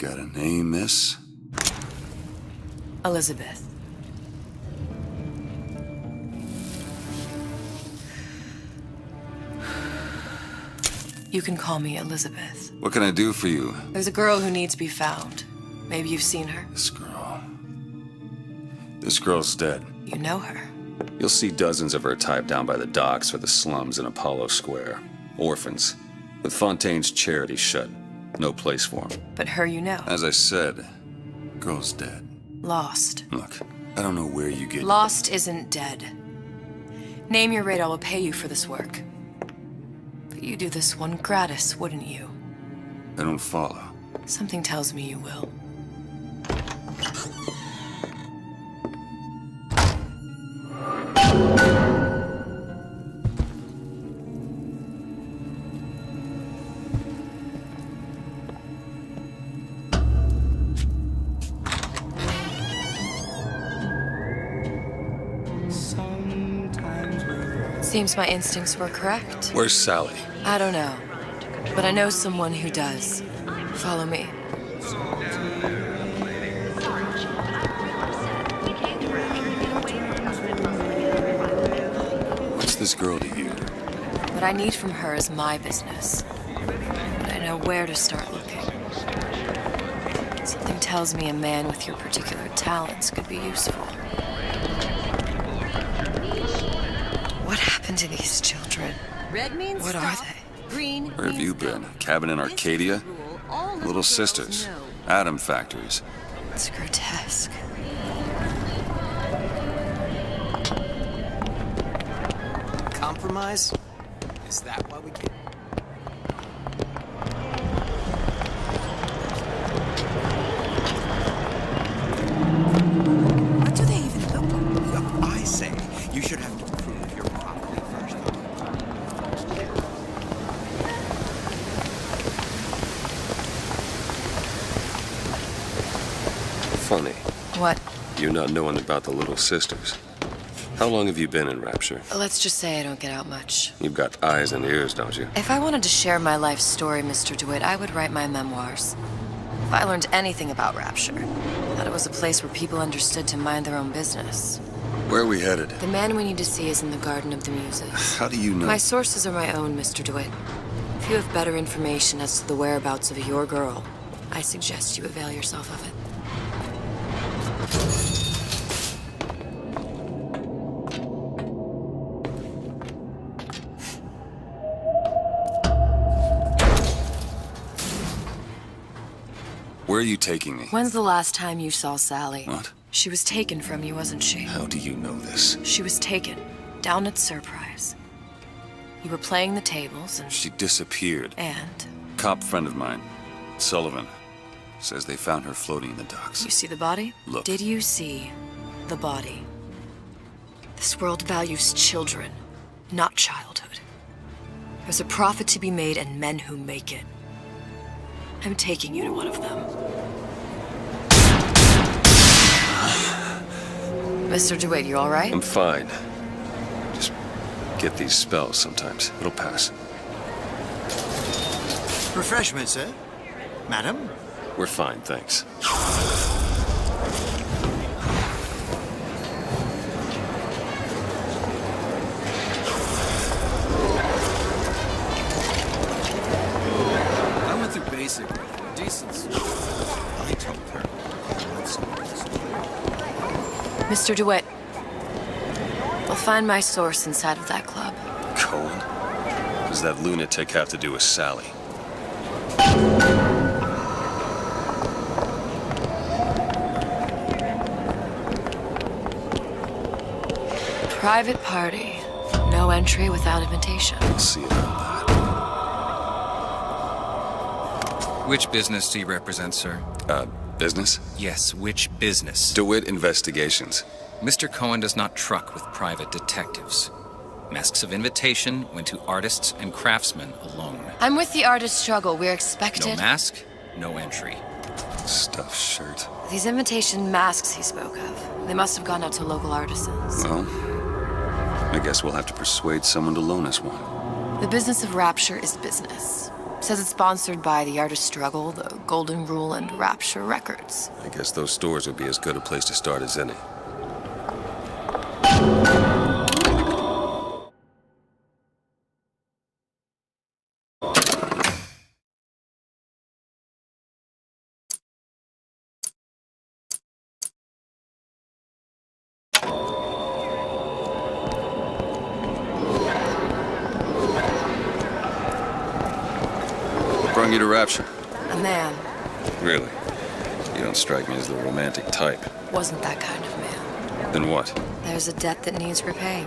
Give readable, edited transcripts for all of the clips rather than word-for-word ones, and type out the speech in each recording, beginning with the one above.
got a name, miss? Elizabeth. You can call me Elizabeth. What can I do for you? There's a girl who needs to be found. Maybe you've seen her. This girl's dead. You know her. You'll see dozens of her type down by the docks or the slums in Apollo Square. Orphans. With Fontaine's charity shut. No place for them. But her you know. As I said, girl's dead. Lost. Look, I don't know where you get... Lost isn't dead. Name your rate, I will pay you for this work. But you do this one gratis, wouldn't you? I don't follow. Something tells me you will. Seems my instincts were correct. Where's Sally? I don't know, but I know someone who does. Follow me. What's this girl to you? What I need from her is my business. But I know where to start looking. Something tells me a man with your particular talents could be useful. What happened to these children? Red means What stop. are they? Green Where have means you go. been? Cabin in Arcadia? This rule, all Little girls sisters. know. Atom factories. It's grotesque. Compromise? Is that why we came? What do they even look? I say you should have to prove your property first. Funny. What? You not knowing about the Little Sisters. How long have you been in Rapture? Let's just say I don't get out much. You've got eyes and ears, don't you? If I wanted to share my life story, Mr. DeWitt, I would write my memoirs. If I learned anything about Rapture, that it was a place where people understood to mind their own business. Where are we headed? The man we need to see is in the Garden of the Muses. How do you know? My sources are my own, Mr. DeWitt. If you have better information as to the whereabouts of your girl, I suggest you avail yourself of it. Where are you taking me? When's the last time you saw Sally? What? She was taken from you, wasn't she? How do you know this? She was taken, down at Surprise. You were playing the tables and... She disappeared. And? Cop friend of mine, Sullivan, says they found her floating in the docks. You see the body? Look. Did you see the body? This world values children, not childhood. There's a profit to be made and men who make it. I'm taking you to one of them. Mr. DeWitt, you all right? I'm fine. Just get these spells sometimes. It'll pass. Refreshment, sir? Madam? We're fine, thanks. I went through basic. Decency. I told her. Mr. DeWitt, we'll find my source inside of that club. Cohen? What does that lunatic have to do with Sally? Private party. No entry without invitation. I'll see about Which business do you represent, sir? that. Business? Yes, which business? DeWitt Investigations. Mr. Cohen does not truck with private detectives. Masks of invitation went to artists and craftsmen alone. I'm with the artist struggle. We're No expected. mask, no entry. Stuffed shirt. These invitation masks he spoke of, they must have gone out to local artisans. Well, I guess we'll have to persuade someone to loan us one. The business of Rapture is business. Says it's sponsored by the Artist Struggle, the Golden Rule, and Rapture Records. I guess those stores would be as good a place to start as any. Brought you to Rapture? A man. Really? You don't strike me as the romantic type. Wasn't that kind of man. Then what? There's a debt that needs repaying.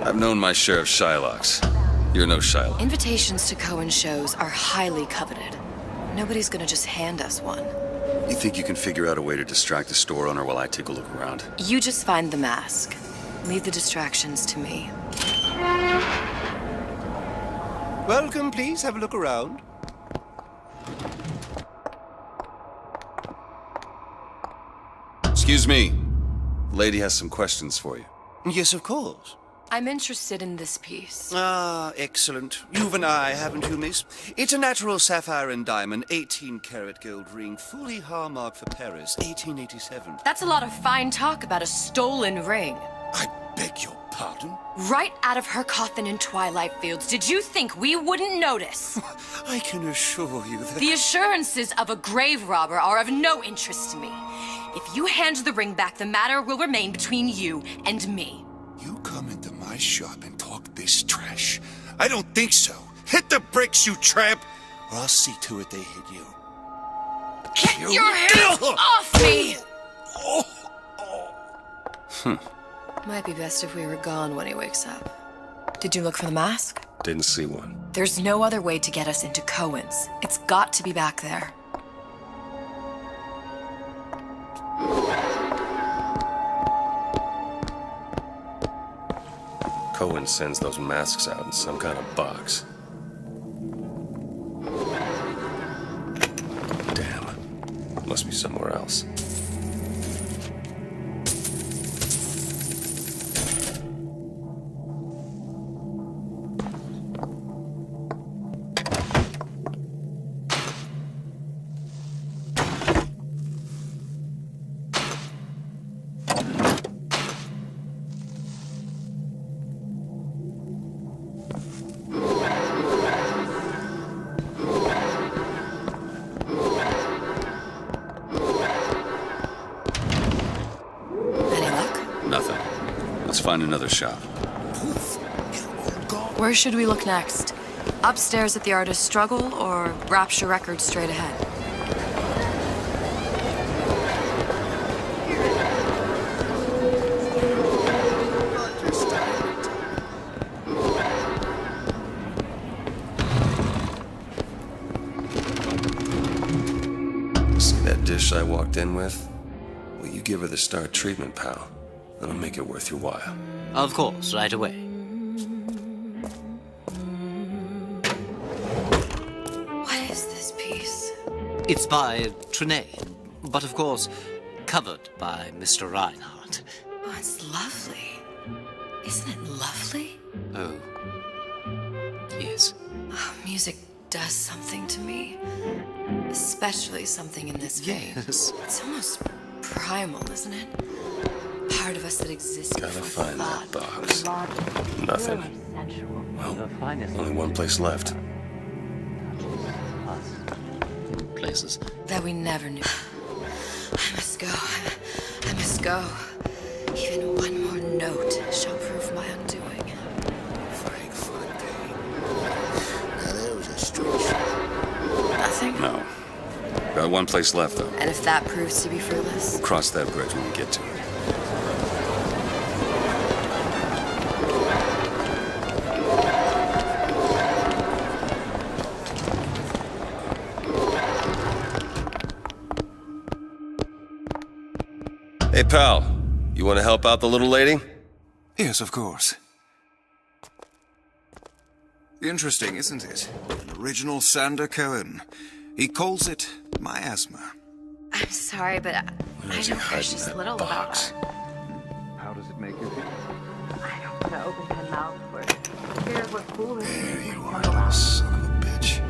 I've known my share of Shylocks. You're no Shylock. Invitations to Cohen shows are highly coveted. Nobody's gonna just hand us one. You think you can figure out a way to distract the store owner while I take a look around? You just find the mask. Leave the distractions to me. Welcome, please. Have a look around. Excuse me. Lady has some questions for you. Yes, of course. I'm interested in this piece. Ah, excellent. You've an eye, haven't you, miss? It's a natural sapphire and diamond, 18-karat gold ring, fully hallmarked for Paris, 1887. That's a lot of fine talk about a stolen ring. I beg your pardon? Right out of her coffin in Twilight Fields. Did you think we wouldn't notice? I can assure you that... The assurances of a grave robber are of no interest to me. If you hand the ring back, the matter will remain between you and me. You come into my shop and talk this trash? I don't think so. Hit the bricks, you tramp, or I'll see to it they hit you. Get your hands off me! Might be best if we were gone when he wakes up. Did you look for the mask? Didn't see one. There's no other way to get us into Cohen's. It's got to be back there. Cohen sends those masks out in some kind of box. Damn. Must be somewhere else. Find another shop. Where should we look next? Upstairs at the Artist Struggle or Rapture Records straight ahead? See that dish I walked in with? Well, you give her the star treatment, pal. That'll make it worth your while. Of course, right away. What is this piece? It's by Trenet, but of course, covered by Mr. Reinhardt. Oh, it's lovely. Isn't it lovely? Oh, yes. Oh, music does something to me. Especially something in this vein. Yes. It's almost primal, isn't it? Part of us that exists Gotta before find thought. that box. Nothing. Well, only one place left. Places. That we never knew. I must go. I must go. Even one more note shall prove my undoing. Frank Fontaine. Now there was a street shot. Nothing? No. Got one place left, though. And if that proves to be fruitless? We'll cross that bridge when we get to it. Hey, pal. You want to help out the little lady? Yes, of course. Interesting, isn't it? An original Sander Cohen. He calls it miasma. I'm sorry, but I Where's know he hiding precious that little box? about her. How does it make you feel? I don't want to open my mouth for it. Fear what foolish There you are, little son of a bitch.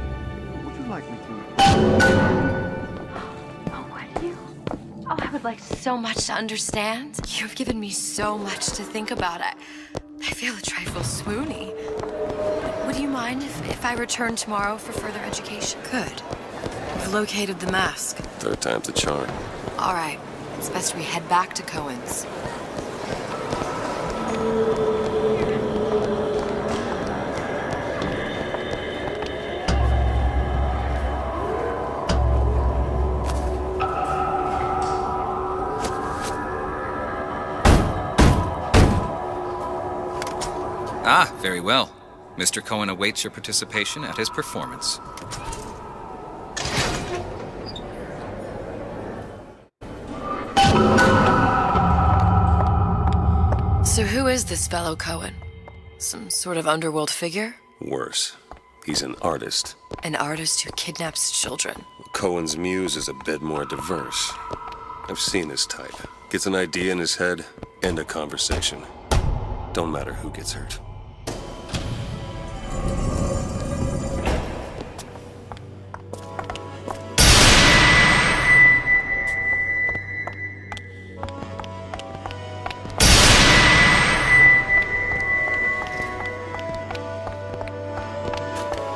like me to. Oh, would you? Oh, I would like so much to understand. You've given me so much to think about. I feel a trifle swoony. Would you mind if I return tomorrow for further education? Good. I've located the mask. Third time's the charm. All right. It's best we head back to Cohen's. Ah, very well. Mr. Cohen awaits your participation at his performance. So who is this fellow Cohen? Some sort of underworld figure? Worse. He's an artist. An artist who kidnaps children. Cohen's muse is a bit more diverse. I've seen this type. Gets an idea in his head, end a conversation. Don't matter who gets hurt.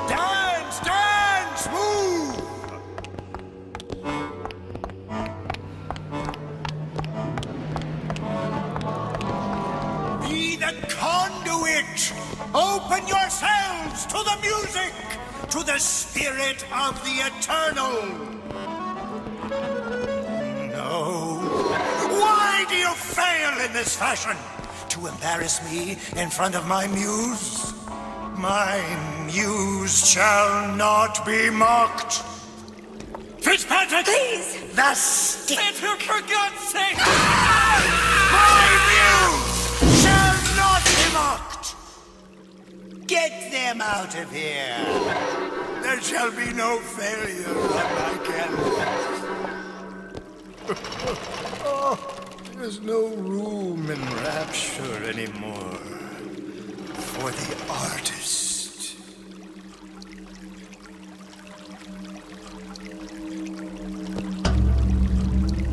Dance, dance, move! Be the conduit! Open yourselves to the music, to the spirit of the eternal! No. Why do you fail in this fashion? To embarrass me in front of my muse? My muse shall not be mocked. Fitzpatrick! Please! The stick! For God's sake! My muse shall not be mocked! Get them out of here! There shall be no failure on my canvas. There's no room in rapture anymore for the artist.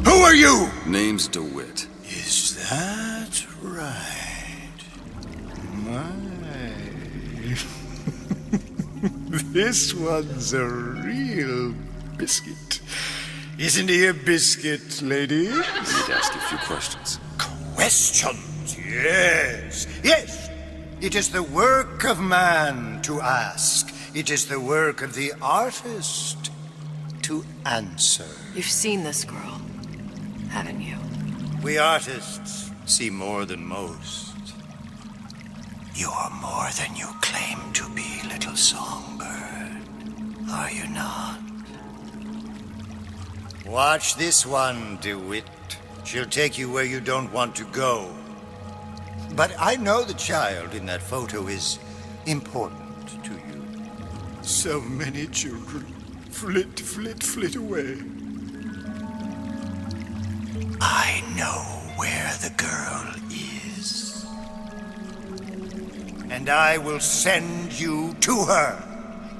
Who are you? Name's DeWitt. Is that right? My. This one's a real biscuit. Isn't he a biscuit, lady? I need to ask you a few questions. Questions, yes. Yes, it is the work of man to ask. It is the work of the artist to answer. You've seen this girl, haven't you? We artists see more than most. You are more than you claim to be, little songbird. Are you not? Watch this one, DeWitt. She'll take you where you don't want to go. But I know the child in that photo is important to you. So many children flit, flit, flit away. I know where the girl is. And I will send you to her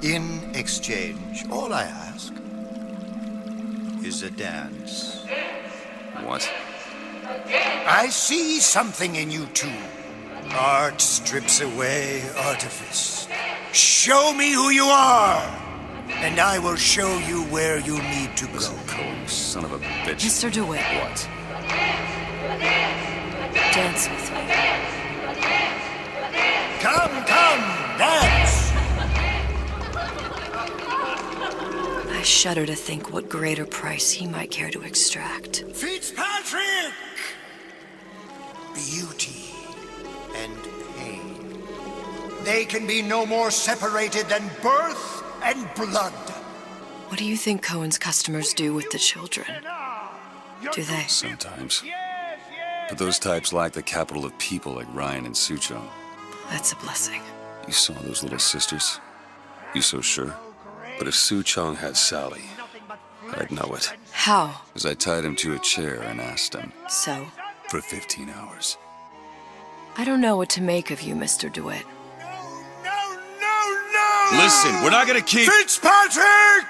in exchange. All I ask is a dance. What? I see something in you two. Art strips away artifice. Show me who you are, and I will show you where you need to go. Listen, Cohen, son of a bitch. Mr. DeWitt, What? dance with me. Come, dance! I shudder to think what greater price he might care to extract. Fitzpatrick! Beauty and pain. They can be no more separated than birth and blood. What do you think Cohen's customers do with the children? Do they? Sometimes. But those types lack the capital of people like Ryan and Suchong. That's a blessing. You saw those little sisters? You so sure? But if Suchong had Sally, I'd know it. How? As I tied him to a chair and asked him So? for 15 hours. I don't know what to make of you, Mr. DeWitt. No! Listen, we're not gonna keep... Fitzpatrick!